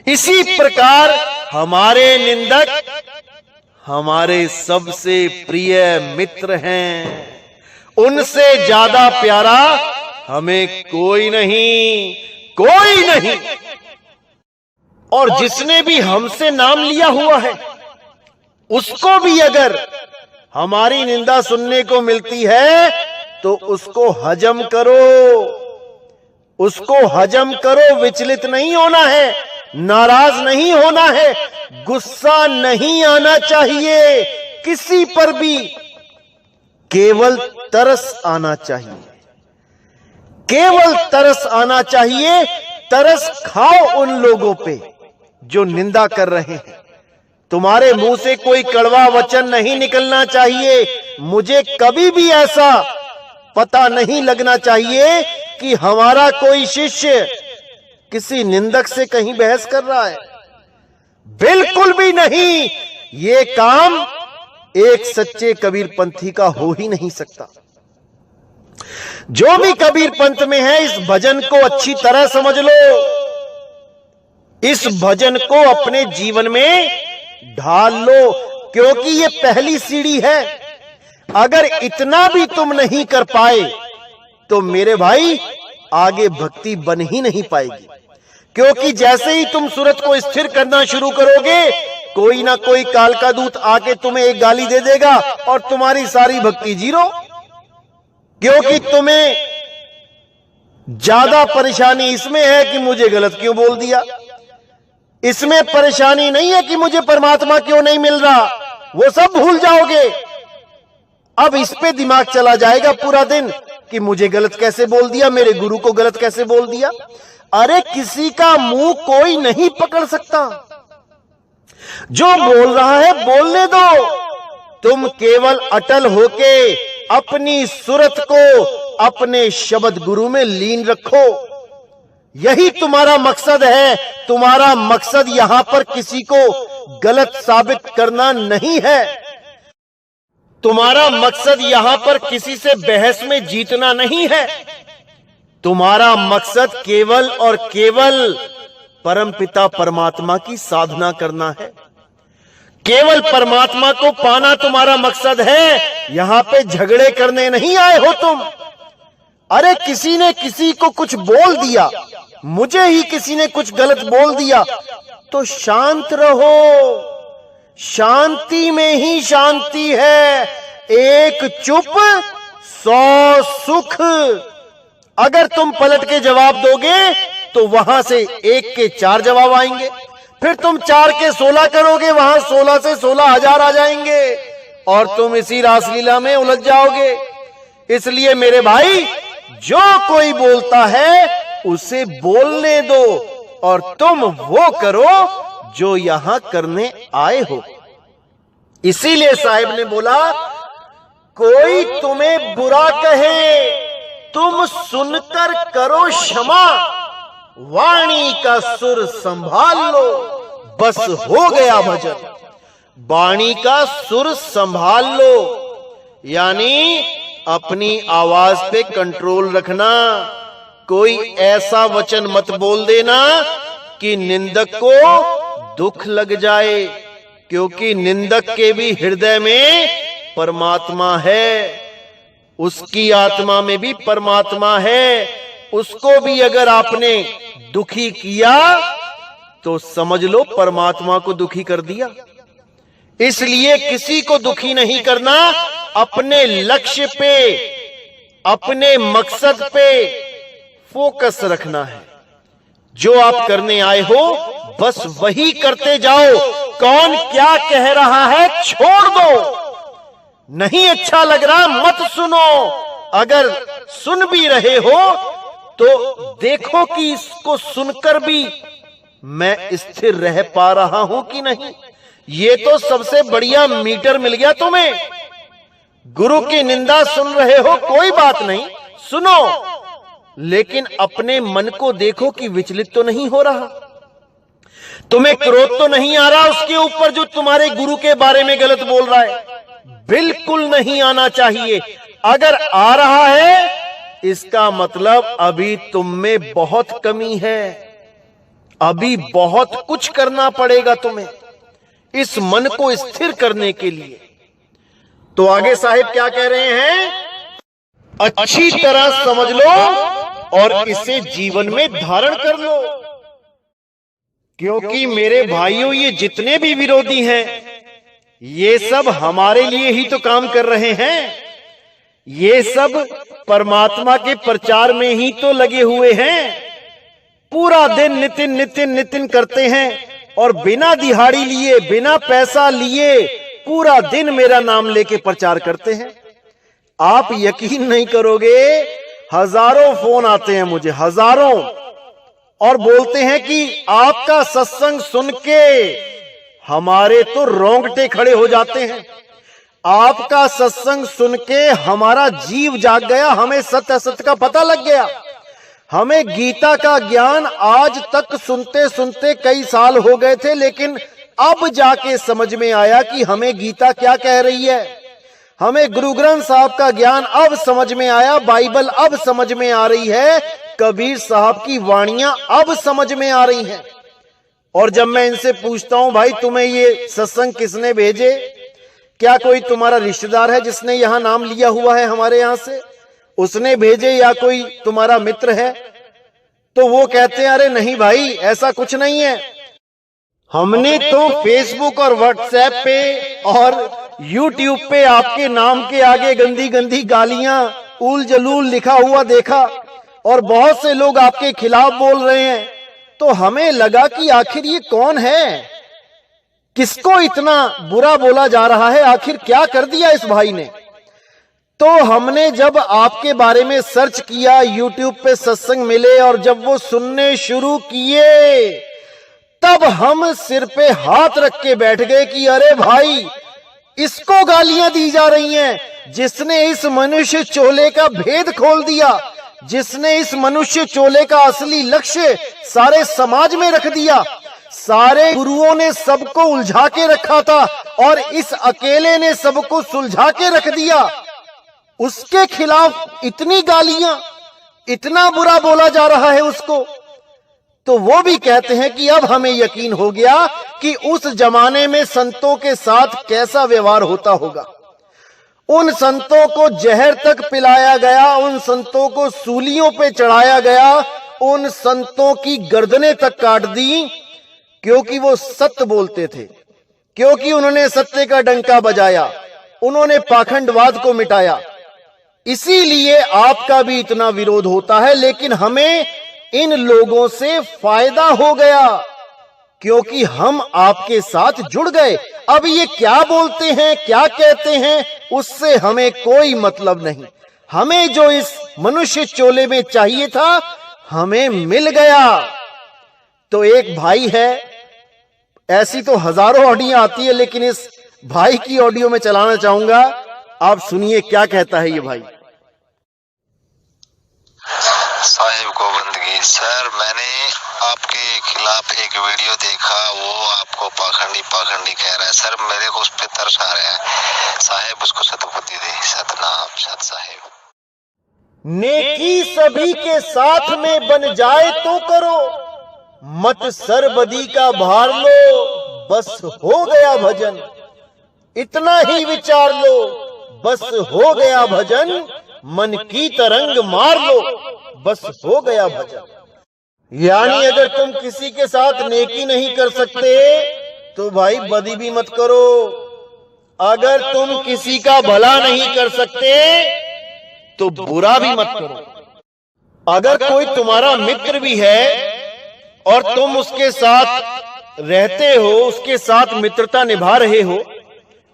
इसी प्रकार हमारे निंदक हमारे सबसे प्रिय मित्र हैं। उनसे ज्यादा प्यारा हमें कोई नहीं, कोई नहीं। और जिसने भी हमसे नाम लिया हुआ है, उसको भी अगर हमारी निंदा सुनने को मिलती है तो उसको हजम करो, उसको हजम करो। विचलित नहीं होना है, नाराज नहीं होना है, गुस्सा नहीं आना चाहिए किसी पर भी, केवल तरस आना चाहिए, केवल तरस आना चाहिए। तरस खाओ उन लोगों पे जो निंदा कर रहे हैं। तुम्हारे मुंह से कोई कड़वा वचन नहीं निकलना चाहिए। मुझे कभी भी ऐसा पता नहीं लगना चाहिए कि हमारा कोई शिष्य किसी निंदक से कहीं बहस कर रहा है। बिल्कुल भी नहीं। ये काम एक सच्चे कबीर पंथी का हो ही नहीं सकता। जो भी कबीर पंथ में है, इस भजन को अच्छी तरह समझ लो, इस भजन को अपने जीवन में ढाल लो, क्योंकि ये पहली सीढ़ी है। अगर इतना भी तुम नहीं कर पाए तो मेरे भाई आगे भक्ति बन ही नहीं पाएगी। क्योंकि जैसे ही तुम सूरत को स्थिर करना शुरू करोगे, कोई ना कोई काल का दूत आके तुम्हें एक गाली दे देगा और तुम्हारी सारी भक्ति जीरो। क्योंकि तुम्हें ज्यादा परेशानी इसमें है कि मुझे गलत क्यों बोल दिया, इसमें परेशानी नहीं है कि मुझे परमात्मा क्यों नहीं मिल रहा, वो सब भूल जाओगे। अब इस पे दिमाग चला जाएगा पूरा दिन कि मुझे गलत कैसे बोल दिया, मेरे गुरु को गलत कैसे बोल दिया। अरे किसी का मुंह कोई नहीं पकड़ सकता, जो बोल रहा है बोलने दो। तुम केवल अटल होके अपनी सूरत को अपने शब्द गुरु में लीन रखो, यही तुम्हारा मकसद है। तुम्हारा मकसद यहां पर किसी को गलत साबित करना नहीं है, तुम्हारा मकसद यहां पर किसी से बहस में जीतना नहीं है। तुम्हारा मकसद केवल और केवल परमपिता परमात्मा की साधना करना है। केवल परमात्मा को पाना तुम्हारा मकसद है। यहां पे झगड़े करने नहीं आए हो तुम। अरे किसी ने किसी को कुछ बोल दिया, मुझे ही किसी ने कुछ गलत बोल दिया, तो शांत रहो। शांति में ही शांति है। एक चुप 100 सुख। अगर तुम पलट के जवाब दोगे तो वहां से 1 के 4 जवाब आएंगे, फिर तुम 4 के 16 करोगे, वहां 16 से 16,000 आ जाएंगे और तुम इसी रासलीला में उलझ जाओगे। इसलिए मेरे भाई, जो कोई बोलता है उसे बोलने दो और तुम वो करो जो यहां करने आए हो। इसीलिए साहिब ने बोला, कोई तुम्हें बुरा कहे तुम सुनकर करो क्षमा, वाणी का सुर संभाल लो, बस हो गया भजन। वाणी का सुर संभाल लो यानी अपनी आवाज पे कंट्रोल रखना। कोई ऐसा वचन मत बोल देना कि निंदक को दुख लग जाए, क्योंकि निंदक के भी हृदय में परमात्मा है, उसकी आत्मा में भी परमात्मा है। उसको भी अगर आपने दुखी किया तो समझ लो परमात्मा को दुखी कर दिया। इसलिए किसी को दुखी नहीं करना, अपने लक्ष्य पे अपने मकसद पे फोकस रखना है। जो आप करने आए हो बस वही करते जाओ। कौन क्या कह रहा है छोड़ दो। नहीं अच्छा लग रहा मत सुनो। अगर सुन भी रहे हो तो देखो कि इसको सुनकर भी मैं स्थिर रह पा रहा हूं कि नहीं। ये तो सबसे बढ़िया मीटर मिल गया तुम्हें। गुरु की निंदा सुन रहे हो कोई बात नहीं, सुनो, लेकिन अपने मन को देखो कि विचलित तो नहीं हो रहा। तुम्हें क्रोध तो नहीं आ रहा उसके ऊपर जो तुम्हारे गुरु के बारे में गलत बोल रहा है। बिल्कुल नहीं आना चाहिए। अगर आ रहा है इसका मतलब अभी तुम में बहुत कमी है। अभी बहुत कुछ करना पड़ेगा तुम्हें इस मन को स्थिर करने के लिए। तो आगे साहिब क्या कह रहे हैं, अच्छी तरह समझ लो और इसे जीवन में धारण कर लो। क्योंकि मेरे भाइयों ये जितने भी विरोधी हैं ये सब हमारे लिए ही तो काम कर रहे हैं। ये सब परमात्मा के प्रचार में ही तो लगे हुए हैं। पूरा दिन नितिन नितिन नितिन करते हैं और बिना दिहाड़ी लिए बिना पैसा लिए पूरा दिन मेरा नाम लेके प्रचार करते हैं। आप यकीन नहीं करोगे, हजारों फोन आते हैं मुझे, हजारों, और बोलते हैं कि आपका सत्संग सुन के हमारे तो रोंगटे खड़े हो जाते हैं। आपका सत्संग सुन के हमारा जीव जाग गया, हमें सत्य असत्य का पता लग गया। हमें गीता का ज्ञान आज तक सुनते सुनते कई साल हो गए थे, लेकिन अब जाके समझ में आया कि हमें गीता क्या कह रही है। हमें गुरु ग्रंथ साहब का ज्ञान अब समझ में आया, बाइबल अब समझ में आ रही है, कबीर साहब की वाणियां अब समझ में आ रही हैं। और जब मैं इनसे पूछता हूं भाई तुम्हें ये सत्संग किसने भेजे, क्या कोई तुम्हारा रिश्तेदार है जिसने यहां नाम लिया हुआ है हमारे यहां से, उसने भेजे, या कोई तुम्हारा मित्र है, तो वो कहते हैं अरे नहीं भाई ऐसा कुछ नहीं है। हमने तो फेसबुक और व्हाट्सएप पे और यूट्यूब पे आपके नाम के आगे गंदी गंदी गालियां उल जलूल लिखा हुआ देखा और बहुत से लोग आपके खिलाफ बोल रहे हैं। तो हमें लगा कि आखिर ये कौन है, किसको इतना बुरा बोला जा रहा है, आखिर क्या कर दिया इस भाई ने। तो हमने जब आपके बारे में सर्च किया, यूट्यूब पे सत्संग मिले और जब वो सुनने शुरू किए तब हम सिर पे हाथ रख के बैठ गए कि अरे भाई इसको गालियां दी जा रही हैं, जिसने इस मनुष्य चोले का भेद खोल दिया, जिसने इस मनुष्य चोले का असली लक्ष्य सारे समाज में रख दिया। सारे गुरुओं ने सबको उलझा के रखा था और इस अकेले ने सबको सुलझा के रख दिया। उसके खिलाफ इतनी गालियां, इतना बुरा बोला जा रहा है उसको। तो वो भी कहते हैं कि अब हमें यकीन हो गया कि उस जमाने में संतों के साथ कैसा व्यवहार होता होगा। उन संतों को जहर तक पिलाया गया, उन संतों को सूलियों पे चढ़ाया गया, उन संतों की गर्दनें तक काट दी क्योंकि वो सत्य बोलते थे, क्योंकि उन्होंने सत्य का डंका बजाया, उन्होंने पाखंडवाद को मिटाया। इसीलिए आपका भी इतना विरोध होता है। लेकिन हमें इन लोगों से फायदा हो गया क्योंकि हम आपके साथ जुड़ गए। अब ये क्या बोलते हैं, क्या कहते हैं, उससे हमें कोई मतलब नहीं। हमें जो इस मनुष्य चोले में चाहिए था हमें मिल गया। तो एक भाई है, ऐसी तो हजारों ऑडियो आती है, लेकिन इस भाई की ऑडियो में चलाना चाहूंगा। आप सुनिए क्या कहता है ये भाई। साहिब गोविंदगी सर, मैंने आपके खिलाफ एक वीडियो देखा, वो आपको पाखंडी पाखंडी कह रहा है सर, मेरे को उस पर तरस आ रहा है। साहिब उसको सतबुद्धि दे, सतनाम सत साहिब। नेकी सभी के साथ में बन जाए तो करो, मत सरबदी का भार लो, बस हो गया भजन। इतना ही विचार लो, बस हो गया भजन। मन की तरंग मार लो, बस हो गया भजन। यानी अगर तुम किसी के साथ नेकी नहीं कर सकते तो भाई बदी भी मत करो। अगर तुम किसी का भला नहीं कर सकते तो बुरा भी मत करो। अगर कोई तुम्हारा मित्र भी है और तुम उसके साथ रहते हो, उसके साथ मित्रता निभा रहे हो,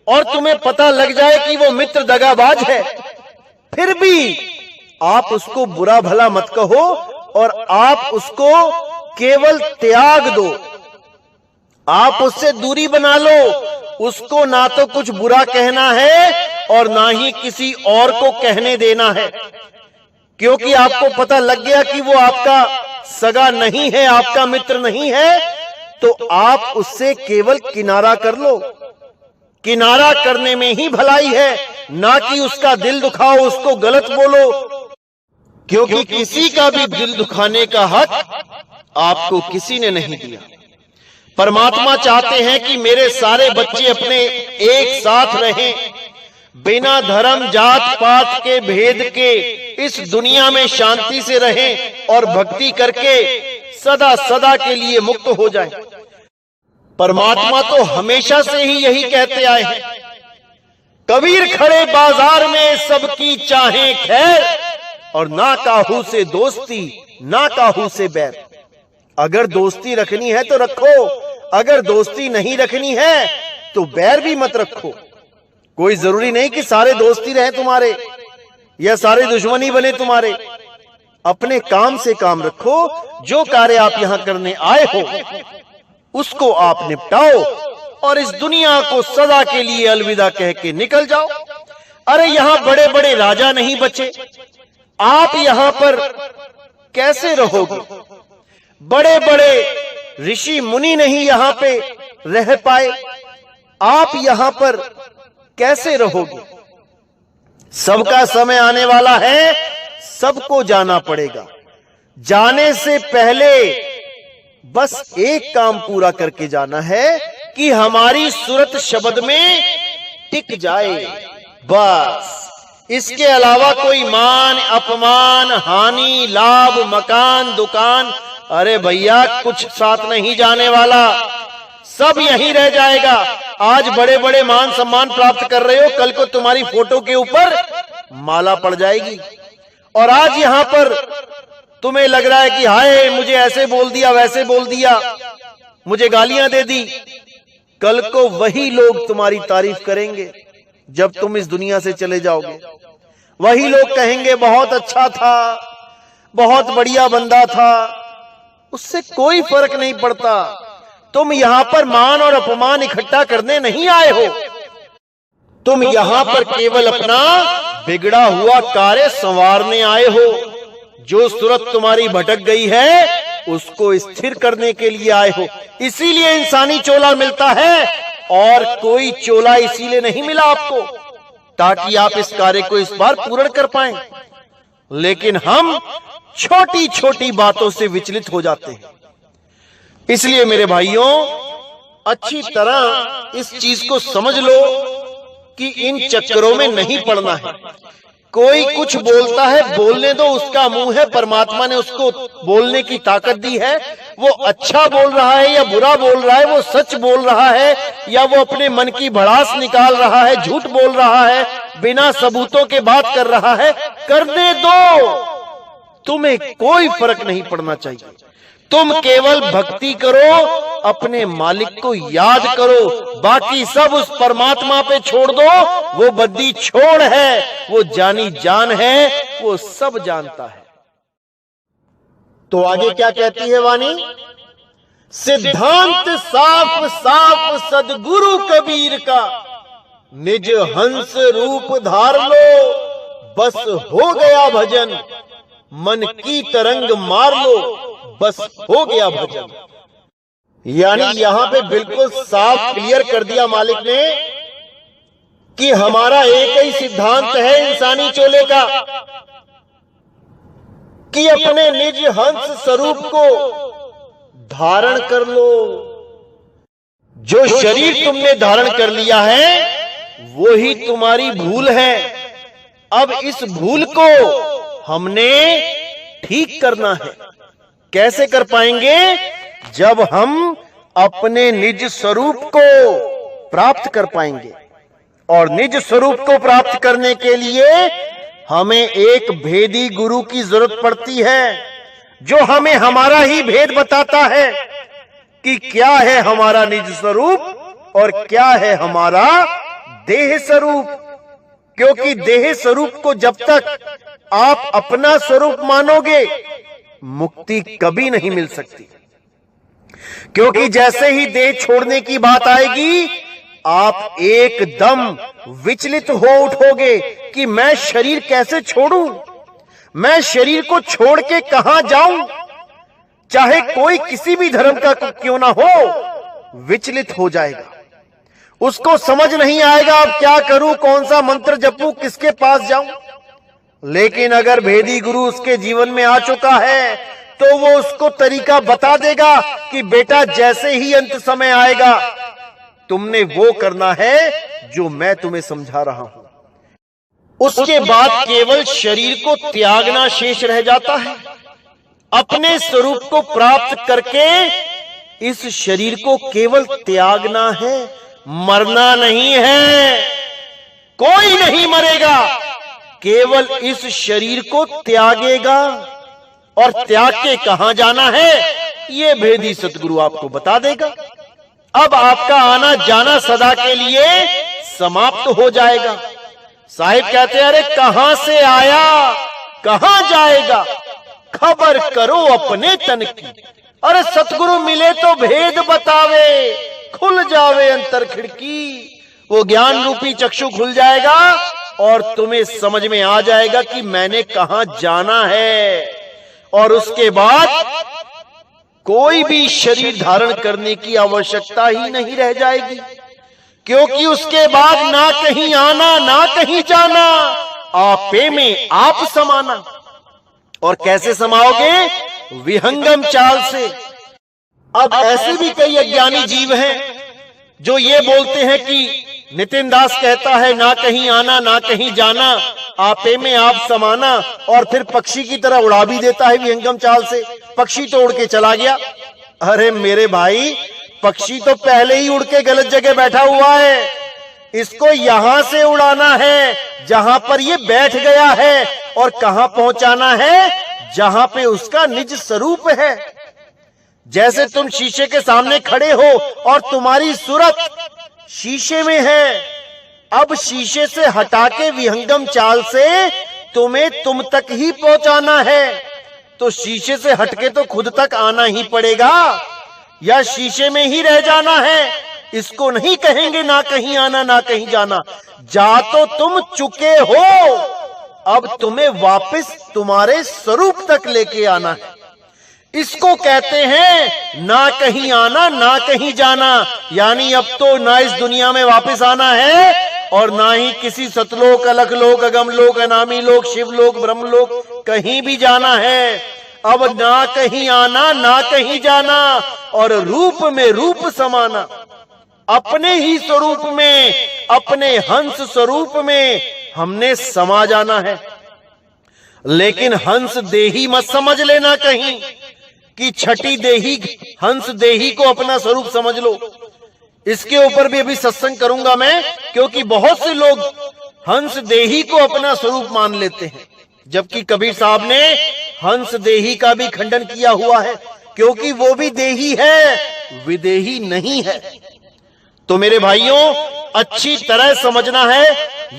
और तुम्हें पता लग जाए कि वो मित्र दगाबाज है, फिर भी आप उसको बुरा भला मत कहो और आप उसको केवल त्याग दो। आप उससे दूरी बना लो। उसको ना तो कुछ बुरा कहना है और ना ही किसी और को कहने देना है, क्योंकि आपको पता लग गया कि वो आपका सगा नहीं है, आपका मित्र नहीं है, तो आप उससे केवल किनारा कर लो। किनारा करने में ही भलाई है, ना कि उसका दिल दुखाओ, उसको गलत बोलो, क्योंकि किसी का भी दिल दुखाने का हक आपको किसी ने नहीं दिया। परमात्मा चाहते हैं कि मेरे सारे बच्चे अपने एक साथ रहें, बिना धर्म जात पात के भेद के इस दुनिया में शांति से रहें और भक्ति करके सदा सदा के लिए मुक्त हो जाएं। परमात्मा तो हमेशा से ही यही कहते आए हैं, कबीर खड़े बाजार में सबकी चाहें खैर, और ना काहू से दोस्ती ना काहू से बैर। अगर दोस्ती रखनी है तो रखो, अगर दोस्ती नहीं रखनी है तो बैर भी मत रखो। कोई जरूरी नहीं कि सारे दोस्ती रहे तुम्हारे या सारे दुश्मनी बने तुम्हारे। अपने काम से काम रखो। जो कार्य आप यहां करने आए हो उसको आप निपटाओ और इस दुनिया को सदा के लिए अलविदा कह के निकल जाओ। अरे यहां बड़े बड़े राजा नहीं बचे, आप यहां पर कैसे रहोगे? बड़े बड़े ऋषि मुनि नहीं यहां पे रह पाए, आप यहां पर कैसे रहोगे? सबका समय आने वाला है, सबको जाना पड़ेगा। जाने से पहले बस एक काम पूरा करके जाना है कि हमारी सूरत शब्द में टिक जाए, बस। इसके अलावा कोई मान अपमान हानि लाभ मकान दुकान, अरे भैया कुछ साथ नहीं जाने वाला, सब यहीं रह जाएगा। आज बड़े बड़े मान सम्मान प्राप्त कर रहे हो, कल को तुम्हारी फोटो के ऊपर माला पड़ जाएगी। और आज यहां पर तुम्हें लग रहा है कि हाय मुझे ऐसे बोल दिया वैसे बोल दिया, मुझे गालियां दे दी, कल को वही लोग तुम्हारी तारीफ करेंगे जब तुम इस दुनिया से चले जाओगे। वही लोग कहेंगे बहुत अच्छा था, बहुत बढ़िया बंदा था। उससे कोई फर्क नहीं पड़ता। तुम यहां पर मान और अपमान इकट्ठा करने नहीं आए हो, तुम यहां पर केवल अपना बिगड़ा हुआ कार्य संवारने आए हो। जो सूरत तुम्हारी भटक गई है उसको स्थिर करने के लिए आए हो। इसीलिए इंसानी चोला मिलता है और कोई चोला इसीलिए नहीं मिला आपको ताकि आप इस कार्य को इस बार पूर्ण कर पाएं। लेकिन हम छोटी छोटी बातों से विचलित हो जाते हैं। इसलिए मेरे भाइयों, अच्छी तरह इस चीज को समझ लो कि इन चक्करों में नहीं पड़ना है। कोई कुछ बोलता है, बोलने दो, उसका मुंह है, परमात्मा ने उसको बोलने की ताकत दी है। वो अच्छा बोल रहा है या बुरा बोल रहा है, वो सच बोल रहा है या वो अपने मन की भड़ास निकाल रहा है, झूठ बोल रहा है, बिना सबूतों के बात कर रहा है, करने दो। तुम्हें कोई फर्क नहीं पड़ना चाहिए। तुम केवल भक्ति करो, अपने मालिक को याद करो, बाकी सब उस परमात्मा पे छोड़ दो। वो बद्दी छोड़ है, वो जानी जान है, वो सब जानता है। तो आगे क्या कहती है वाणी? सिद्धांत साफ साफ सदगुरु कबीर का, निज हंस रूप धार लो, बस हो गया भजन, मन की तरंग मार लो, बस हो गया भजन। यानी यहां पे बिल्कुल साफ क्लियर कर दिया मालिक ने कि हमारा एक ही सिद्धांत है इंसानी चोले का कि अपने निज हंस स्वरूप को धारण कर लो। जो शरीर तुमने धारण कर लिया है वो ही तुम्हारी भूल है। अब इस भूल को हमने ठीक करना है। कैसे कर पाएंगे? जब हम अपने निज स्वरूप को प्राप्त कर पाएंगे। और निज स्वरूप को प्राप्त करने के लिए हमें एक भेदी गुरु की जरूरत पड़ती है जो हमें हमारा ही भेद बताता है कि क्या है हमारा निज स्वरूप और क्या है हमारा देह स्वरूप। क्योंकि देह स्वरूप को जब तक आप अपना स्वरूप मानोगे, मुक्ति कभी नहीं मिल सकती। क्योंकि जैसे ही देह छोड़ने की बात आएगी, आप एकदम विचलित हो उठोगे कि मैं शरीर कैसे छोड़ूं, मैं शरीर को छोड़ के कहां जाऊं, चाहे कोई किसी भी धर्म का क्यों ना हो, विचलित हो जाएगा। उसको समझ नहीं आएगा अब क्या करूं, कौन सा मंत्र जपूं, किसके पास जाऊं। लेकिन अगर भेदी गुरु उसके जीवन में आ चुका है तो वो उसको तरीका बता देगा कि बेटा जैसे ही अंत समय आएगा तुमने वो करना है जो मैं तुम्हें समझा रहा हूं। उसके बाद केवल शरीर को त्यागना शेष रह जाता है। अपने स्वरूप को प्राप्त करके इस शरीर को केवल त्यागना है, मरना नहीं है। कोई नहीं मरेगा, केवल इस शरीर को त्यागेगा। और त्याग के कहां जाना है ये भेदी सतगुरु आपको बता देगा। अब आपका आना जाना सदा के लिए समाप्त हो जाएगा। साहिब कहते हैं, अरे कहां से आया कहां जाएगा, खबर करो अपने तन की। अरे सतगुरु मिले तो भेद बतावे, खुल जावे अंतर खिड़की। वो ज्ञान रूपी चक्षु खुल जाएगा और तुम्हें समझ में आ जाएगा कि मैंने कहां जाना है। और उसके बाद कोई भी शरीर धारण करने की आवश्यकता ही नहीं रह जाएगी। क्योंकि उसके बाद ना कहीं आना ना कहीं जाना, आपे में आप समाना। और कैसे समाओगे? विहंगम चाल से। अब ऐसे भी कई अज्ञानी जीव हैं जो ये बोलते हैं कि नितिन दास कहता है ना कहीं आना ना कहीं जाना, आपे में आप समाना, और फिर पक्षी की तरह उड़ा भी देता है विहंगम चाल से। पक्षी तो उड़ के चला गया। अरे मेरे भाई, पक्षी तो पहले ही उड़ के गलत जगह बैठा हुआ है। इसको यहां से उड़ाना है जहां पर ये बैठ गया है, और कहां पहुंचाना है? जहां पे उसका निज स्वरूप है। जैसे तुम शीशे के सामने खड़े हो और तुम्हारी सूरत शीशे में है। अब शीशे से हटा के विहंगम चाल से तुम्हें तुम तक ही पहुंचाना है। तो शीशे से हटके तो खुद तक आना ही पड़ेगा, या शीशे में ही रह जाना है। इसको नहीं कहेंगे ना कहीं आना ना कहीं जाना। जा तो तुम चुके हो, अब तुम्हें वापस तुम्हारे स्वरूप तक लेके आना है। इसको कहते हैं ना कहीं आना ना कहीं जाना। यानी अब तो ना इस दुनिया में वापस आना है और ना ही किसी सतलोक, अलखलोक, अगमलोक, अनामी लोक, शिवलोक, ब्रह्मलोक कहीं भी जाना है। अब ना कहीं आना ना कहीं जाना, और रूप में रूप समाना। अपने ही स्वरूप में, अपने हंस स्वरूप में हमने समा जाना है। लेकिन हंस देही मत समझ लेना कहीं कि छठी देही हंस देही को अपना स्वरूप समझ लो। इसके ऊपर भी अभी सत्संग करूंगा मैं, क्योंकि बहुत से लोग हंस देही को अपना स्वरूप मान लेते हैं, जबकि कबीर साहब ने हंस देही का भी खंडन किया हुआ है। क्योंकि वो भी देही है, विदेही नहीं है। तो मेरे भाइयों, अच्छी तरह समझना है,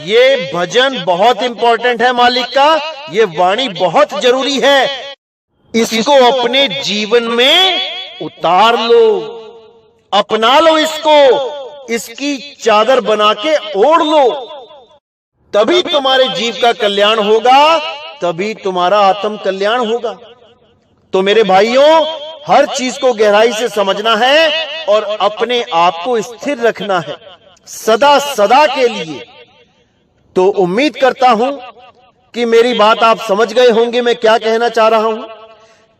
ये भजन बहुत इंपॉर्टेंट है मालिक का, ये वाणी बहुत जरूरी है। इसको अपने जीवन में उतार लो, अपना लो इसको, इसकी चादर बना के ओढ़ लो। तभी तुम्हारे जीव का कल्याण होगा, तभी तुम्हारा आत्म कल्याण होगा। तो मेरे भाइयों, हर चीज को गहराई से समझना है और अपने आप को स्थिर रखना है सदा सदा के लिए। तो उम्मीद करता हूं कि मेरी बात आप समझ गए होंगे मैं क्या कहना चाह रहा हूं।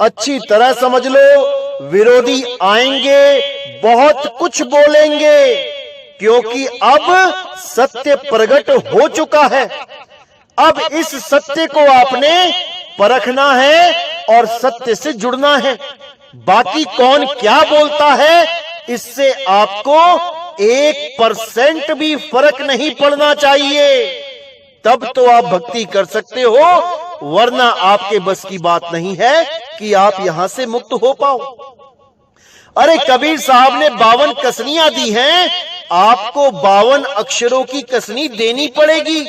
अच्छी तरह समझ लो, विरोधी आएंगे, बहुत कुछ बोलेंगे, क्योंकि अब सत्य प्रकट हो चुका है। अब इस सत्य को आपने परखना है और सत्य से जुड़ना है। बाकी कौन क्या बोलता है, इससे आपको 1% भी फर्क नहीं पड़ना चाहिए। तब तो आप भक्ति कर सकते हो, वरना आपके बस की बात नहीं है कि आप यहां से मुक्त हो पाओ। अरे कबीर साहब ने 52 कसनियां दी हैं, आपको 52 अक्षरों की कसनी देनी पड़ेगी,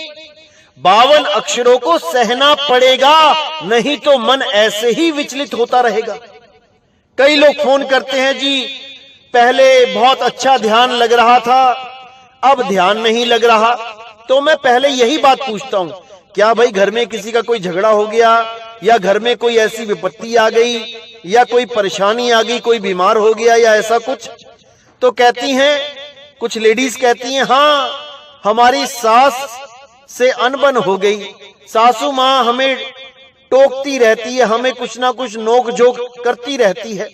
52 अक्षरों को सहना पड़ेगा, नहीं तो मन ऐसे ही विचलित होता रहेगा। कई लोग फोन करते हैं, जी पहले बहुत अच्छा ध्यान लग रहा था, अब ध्यान नहीं लग रहा। तो मैं पहले यही बात पूछता हूं, क्या भाई घर में किसी का कोई झगड़ा हो गया, या घर में कोई ऐसी विपत्ति आ गई, या कोई परेशानी आ गई, कोई बीमार हो गया या ऐसा कुछ? तो कहती हैं, कुछ लेडीज कहती हैं, हाँ हमारी सास से अनबन हो गई, सासू माँ हमें टोकती रहती है, हमें कुछ ना कुछ नोक झोंक करती रहती है,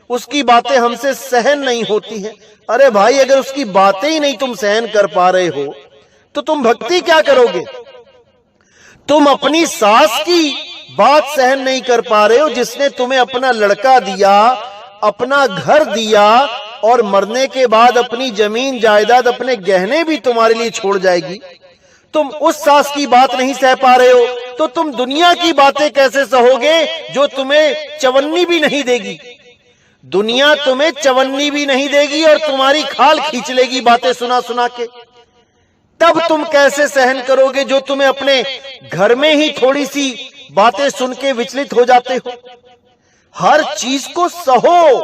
उसकी बातें हमसे सहन नहीं होती हैं। अरे भाई, अगर उसकी बातें ही नहीं तुम सहन कर पा रहे हो तो तुम भक्ति क्या करोगे? तुम अपनी सास की बात सहन नहीं कर पा रहे हो, जिसने तुम्हें अपना लड़का दिया, अपना घर दिया, और मरने के बाद अपनी जमीन जायदाद, अपने गहने भी तुम्हारे लिए छोड़ जाएगी। तुम उस सास की बात नहीं सह पा रहे हो, तो तुम दुनिया की बातें कैसे सहोगे जो तुम्हें चवन्नी भी नहीं देगी? दुनिया तुम्हें चवन्नी भी नहीं देगी और तुम्हारी खाल खींच लेगी बातें सुना सुना के। तब तुम कैसे सहन करोगे जो तुम्हें अपने घर में ही थोड़ी सी बातें सुन के विचलित हो जाते हो? हर चीज को सहो,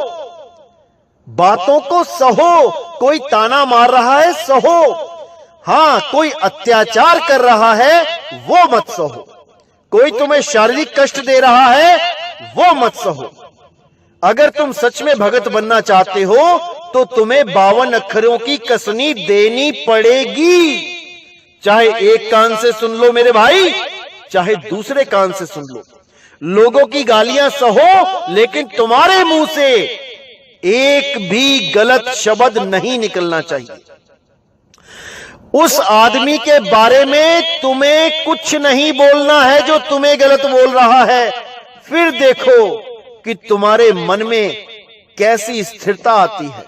बातों को सहो। कोई ताना मार रहा है, सहो। हाँ, कोई अत्याचार कर रहा है, वो मत सहो। कोई तुम्हें शारीरिक कष्ट दे रहा है, वो मत सहो। अगर तुम सच में भगत बनना चाहते हो तो तुम्हें 52 अक्षरों की कसनी देनी पड़ेगी। चाहे एक कान से सुन लो मेरे भाई, चाहे दूसरे कान से सुन लो। लोगों की गालियां सहो, लेकिन तुम्हारे मुंह से एक भी गलत शब्द नहीं निकलना चाहिए। उस आदमी के बारे में तुम्हें कुछ नहीं बोलना है जो तुम्हें गलत बोल रहा है। फिर देखो कि तुम्हारे मन में कैसी स्थिरता आती है,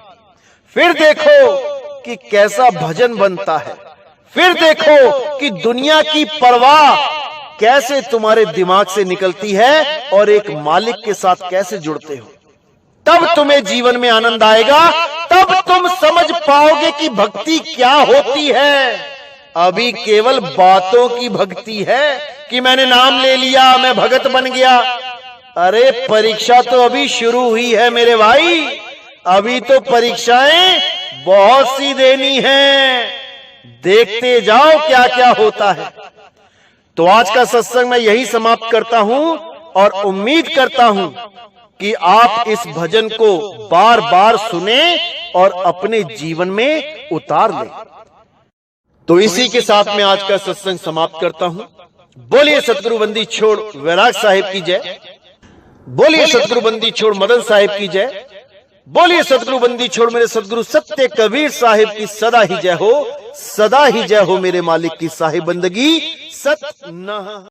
फिर देखो कि कैसा भजन बनता है, फिर देखो कि दुनिया की परवाह कैसे तुम्हारे दिमाग से निकलती है और एक मालिक के साथ कैसे जुड़ते हो। तब तुम्हें जीवन में आनंद आएगा, तब तुम समझ पाओगे कि भक्ति क्या होती है। अभी केवल बातों की भक्ति है कि मैंने नाम ले लिया, मैं भगत बन गया। अरे परीक्षा तो अभी शुरू हुई है मेरे भाई, अभी तो परीक्षाएं बहुत सी देनी हैं। देखते जाओ क्या क्या होता है। तो आज का सत्संग मैं यही समाप्त करता हूं और उम्मीद करता हूं कि आप इस भजन को बार बार सुने और अपने जीवन में उतार लें। तो इसी के साथ मैं आज का सत्संग समाप्त करता हूं। बोलिए सतगुरु बंदी छोड़ वैराग साहिब की जय, बोलिए सतगुरु बंदी छोड़ मदन साहिब की जय, बोलिए सतगुरु बंदी छोड़ मेरे सतगुरु सत्य कबीर साहिब की सदा ही जय हो, सदा ही जय हो मेरे मालिक की साहिब बंदगी सत न।